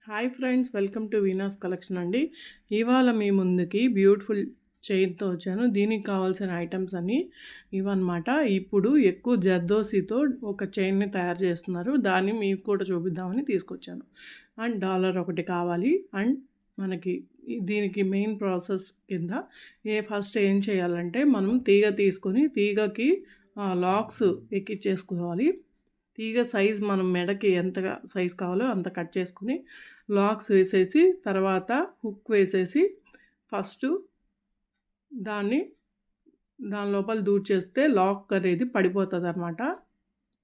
Hi friends, welcome to Veena's collection అండి. ఇవాళ మీ ముందుకి బ్యూటిఫుల్ చైన్తో వచ్చాను. దీనికి కావాల్సిన ఐటమ్స్ అన్నీ ఇవన్నమాట. ఇప్పుడు ఎక్కువ జర్దోసితో ఒక చైన్ని తయారు చేస్తున్నారు. దాన్ని మీకు కూడా చూపిద్దామని తీసుకొచ్చాను. అండ్ డాలర్ ఒకటి కావాలి. అండ్ మనకి దీనికి మెయిన్ ప్రాసెస్ కింద ఫస్ట్ ఏం చేయాలంటే మనం తీగ తీసుకొని తీగకి లాక్స్ ఎక్కించేసుకోవాలి. తీగ సైజ్ మనం మెడకి ఎంతగా సైజ్ కావాలో అంత కట్ చేసుకుని లాక్స్ వేసేసి తర్వాత హుక్ వేసేసి ఫస్ట్ దాని లోపల దూర్చేస్తే లాక్ అనేది పడిపోతుంది అన్నమాట.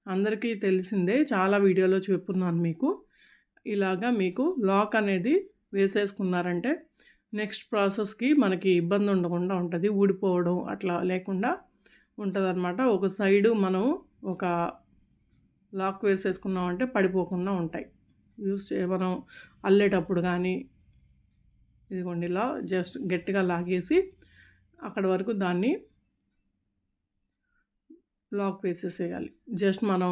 అందరికీ తెలిసిందే, చాలా వీడియోలో చెప్పున్నాను మీకు. ఇలాగా మీకు లాక్ అనేది వేసేసుకున్నారంటే నెక్స్ట్ ప్రాసెస్కి మనకి ఇబ్బంది ఉండకుండా ఉంటుంది. ఊడిపోవడం అట్లా లేకుండా ఉంటుంది అన్నమాట. ఒక సైడు మనం ఒక లాక్ వేసేసుకున్నామంటే పడిపోకుండా ఉంటాయి. మనం అల్లేటప్పుడు కానీ ఇదిగోండి ఇలా జస్ట్ గట్టిగా లాగేసి అక్కడ వరకు దాన్ని లాక్ వేసేసేయాలి. జస్ట్ మనం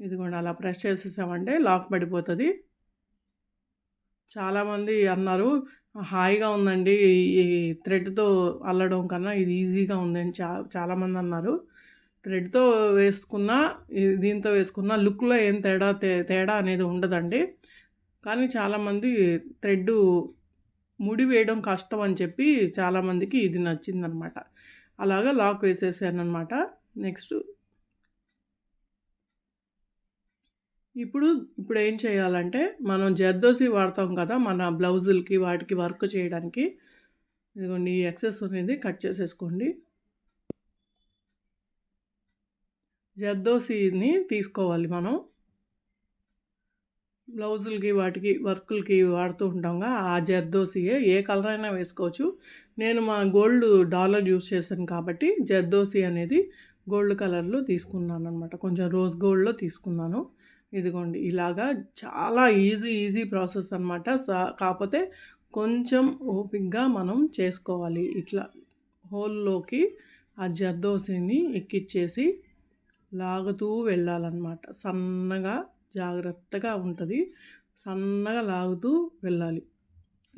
ఇదిగోండి అలా ప్రెస్ చేసేసామంటే లాక్ పడిపోతుంది. చాలామంది అన్నారు హాయిగా ఉందండి ఈ థ్రెడ్తో అల్లడం కన్నా ఇది ఈజీగా ఉందని చాలామంది అన్నారు. థ్రెడ్తో వేసుకున్న దీంతో వేసుకున్న లుక్లో ఏం తేడా అనేది ఉండదండి. కానీ చాలామంది థ్రెడ్ ముడి వేయడం కష్టం అని చెప్పి చాలామందికి ఇది నచ్చిందనమాట. అలాగా లాక్ వేసేసానమాట. నెక్స్ట్ ఇప్పుడు ఏం చేయాలంటే మనం జర్దోసి వాడతాం కదా మన బ్లౌజులకి వాటికి వర్క్ చేయడానికి. ఇదిగోండి ఈ ఎక్సెస్ అనేది కట్ చేసేసుకోండి. జర్దోసిని తీసుకోవాలి మనం బ్లౌజులకి వాటికి వర్కులకి వాడుతూ ఉంటాంగా. ఆ జర్దోసియే ఏ కలర్ అయినా వేసుకోవచ్చు. నేను మా గోల్డ్ డాలర్ యూస్ చేశాను కాబట్టి జర్దోసి అనేది గోల్డ్ కలర్లో తీసుకున్నాను అనమాట. కొంచెం రోజ్ గోల్డ్లో తీసుకున్నాను. ఇదిగోండి ఇలాగా చాలా ఈజీ ప్రాసెస్ అనమాట. కాకపోతే కొంచెం ఓపిక్గా మనం చేసుకోవాలి. ఇట్లా హోల్లోకి ఆ జర్దోసిని ఎక్కిచ్చేసి లాగుతూ వెళ్ళాలన్నమాట. సన్నగా జాగ్రత్తగా ఉంటుంది. సన్నగా లాగుతూ వెళ్ళాలి.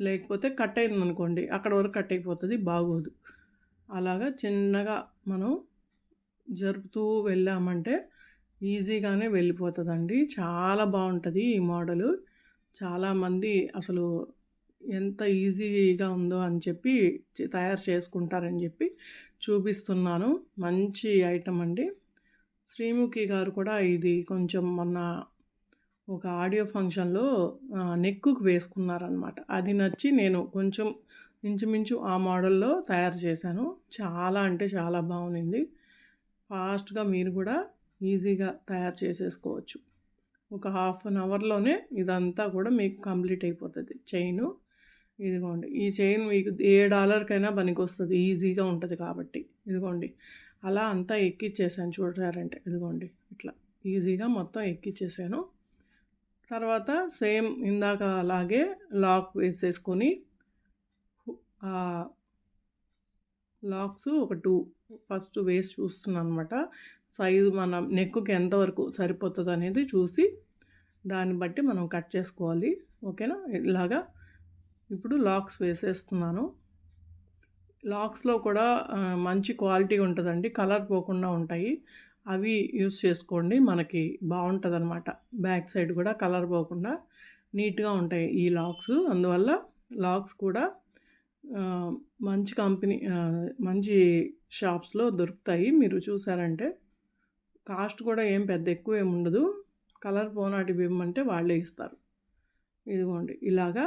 లేకపోతే కట్ అయిందనుకోండి అక్కడ వరకు కట్ అయిపోతుంది, బాగోదు. అలాగా చిన్నగా మనం జరుపుతూ వెళ్ళామంటే ఈజీగానే వెళ్ళిపోతుందండి. చాలా బాగుంటుంది ఈ మోడలు. చాలామంది అసలు ఎంత ఈజీగా ఉందో అని చెప్పి తయారు చేసుకుంటారని చెప్పి చూపిస్తున్నాను. మంచి ఐటమ్ అండి. శ్రీముఖి గారు కూడా ఇది కొంచెం మొన్న ఒక ఆడియో ఫంక్షన్లో నెక్కుకు వేసుకున్నారనమాట. అది నచ్చి నేను కొంచెం ఇంచుమించు ఆ మోడల్లో తయారు చేశాను. చాలా అంటే చాలా బాగుంది. ఫాస్ట్గా మీరు కూడా ఈజీగా తయారు చేసేసుకోవచ్చు. ఒక హాఫ్ అన్ అవర్లోనే ఇదంతా కూడా మీకు కంప్లీట్ అయిపోతుంది చైను. ఇదిగోండి ఈ చైన్ మీకు ఏ డాలర్కైనా పనికొస్తుంది, ఈజీగా ఉంటుంది కాబట్టి. ఇదిగోండి అలా అంతా ఎక్కిచ్చేసాను చూడారంటే. ఇదిగోండి ఇట్లా ఈజీగా మొత్తం ఎక్కిచ్చేసాను. తర్వాత సేమ్ ఇందాక అలాగే లాక్ వేసేసుకొని లాక్స్ ఒక 2 ఫస్ట్ వేసి చూస్తున్నాను అనమాట. సైజు మన నెక్కుకి ఎంతవరకు సరిపోతుంది అనేది చూసి దాన్ని బట్టి మనం కట్ చేసుకోవాలి. ఓకేనా? ఇలాగా ఇప్పుడు లాక్స్ వేసేస్తున్నాను. లాక్స్లో కూడా మంచి క్వాలిటీ ఉంటుందండి, కలర్ పోకుండా ఉంటాయి. అవి యూస్ చేసుకోండి, మనకి బాగుంటుంది అనమాట. బ్యాక్ సైడ్ కూడా కలర్ పోకుండా నీట్గా ఉంటాయి ఈ లాక్స్. అందువల్ల లాక్స్ కూడా మంచి కంపెనీ మంచి షాప్స్లో దొరుకుతాయి. మీరు చూసారంటే కాస్ట్ కూడా ఏం పెద్ద ఎక్కువ ఏమి ఉండదు. కలర్ పోనాటి ఇవ్వమంటే వాళ్ళే ఇస్తారు. ఇదిగోండి ఇలాగా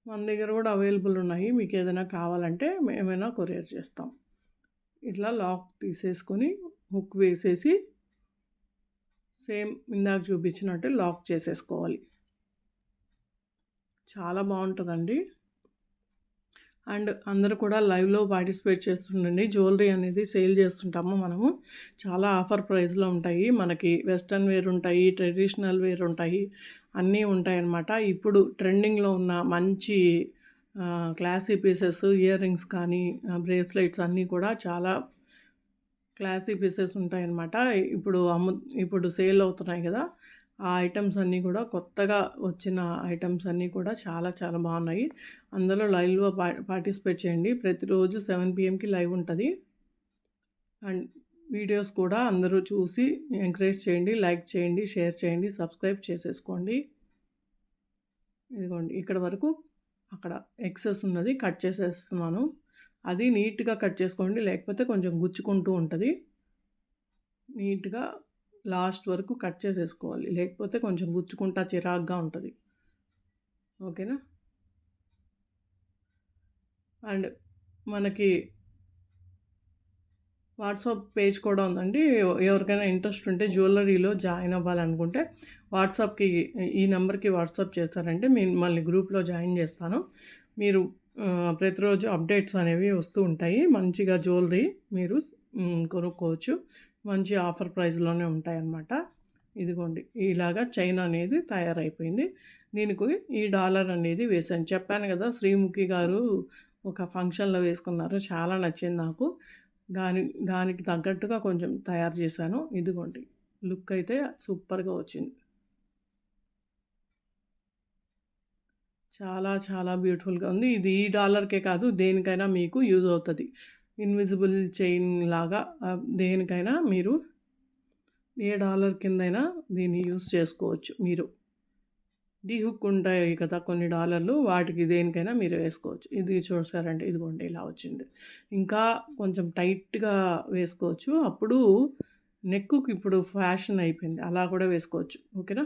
మన దగ్గర కూడా అవైలబుల్ ఉన్నాయి. మీకు ఏదైనా కావాలంటే మేమైనా కొరియర్ చేస్తాం. ఇట్లా లాక్ తీసేసుకొని హుక్ వేసేసి సేమ్ ఇందాక చూపించినట్టు లాక్ చేసేసుకోవాలి. చాలా బాగుంటుందండి. అండ్ అందరూ కూడా లైవ్లో పార్టిసిపేట్ చేస్తుండండి. జ్యువెలరీ అనేది సేల్ చేస్తుంటాము మనము. చాలా ఆఫర్ ప్రైస్లో ఉంటాయి. మనకి వెస్ట్రన్ వేర్ ఉంటాయి, ట్రెడిషనల్ వేర్ ఉంటాయి, అన్నీ ఉంటాయన్నమాట. ఇప్పుడు ట్రెండింగ్లో ఉన్న మంచి క్లాసీ పీసెస్, ఇయర్ రింగ్స్ కానీ బ్రేస్లెట్స్ అన్నీ కూడా చాలా క్లాసీ పీసెస్ ఉంటాయన్నమాట. ఇప్పుడు ఇప్పుడు సేల్ అవుతున్నాయి కదా! ఆ ఐటెమ్స్ అన్నీ కూడా కొత్తగా వచ్చిన ఐటెమ్స్ అన్నీ కూడా చాలా చాలా బాగున్నాయి. అందులో లైవ్‌లో పార్టిసిపేట్ చేయండి. ప్రతిరోజు 7 పీఎంకి లైవ్ ఉంటది. అండ్ వీడియోస్ కూడా అందరూ చూసి ఎంకరేజ్ చేయండి, లైక్ చేయండి, షేర్ చేయండి, సబ్స్క్రైబ్ చేసేసుకోండి. ఇదిగోండి ఇక్కడ వరకు అక్కడ ఎక్సెస్ ఉన్నది కట్ చేసేస్తున్నాను. అది నీట్‌గా కట్ చేసుకోండి, లేకపోతే కొంచెం గుచ్చుకుంటూ ఉంటది. నీట్‌గా లాస్ట్ వరకు కట్ చేసేసుకోవాలి, లేకపోతే కొంచెం గుచ్చుకుంటా చిరాకుగా ఉంటది. ఓకేనా? అండ్ మనకి వాట్సాప్ పేజ్ కూడా ఉందండి. ఎవరికైనా ఇంట్రెస్ట్ ఉంటే జ్యువెలరీలో జాయిన్ అవ్వాలనుకుంటే వాట్సాప్‌కి ఈ నెంబర్‌కి వాట్సాప్ చేస్తారంటే మిమ్మల్ని గ్రూప్‌లో జాయిన్ చేస్తాను. మీరు ప్రతిరోజు అప్డేట్స్ అనేవి వస్తూ ఉంటాయి. మంచిగా జ్యువెలరీ మీరు కొనుక్కోవచ్చు. మంచి ఆఫర్ ప్రైస్‌లోనే ఉంటాయన్నమాట. ఇదిగోండి ఇలాగా చైన్ అనేది తయారైపోయింది. దీనికి ఈ డాలర్ అనేది వేశాను. చెప్పాను కదా! శ్రీముఖి గారు ఒక ఫంక్షన్‌లో వేసుకున్నారు. చాలా నచ్చింది నాకు. దాని దానికి తగ్గట్టుగా కొంచెం తయారు చేశాను. ఇదిగోండి లుక్ అయితే సూపర్‌గా వచ్చింది. చాలా చాలా బ్యూటిఫుల్‌గా ఉంది. ఇది ఈ డాలర్‌కే కాదు దేనికైనా మీకు యూజ్ అవుతది. ఇన్విజిబుల్ చైన్ లాగా దేనికైనా మీరు ఏ డాలర్ కిందైనా దీన్ని యూజ్ చేసుకోవచ్చు మీరు. డీ హుక్ ఉంటాయి కదా కొన్ని డాలర్లు, వాటికి దేనికైనా మీరు వేసుకోవచ్చు. ఇది చూసారంటే ఇదిగోండి ఇలా వచ్చింది. ఇంకా కొంచెం టైట్‌గా వేసుకోవచ్చు. అప్పుడు నెక్కుకి ఇప్పుడు ఫ్యాషన్ అయిపోయింది. అలా కూడా వేసుకోవచ్చు. ఓకేనా?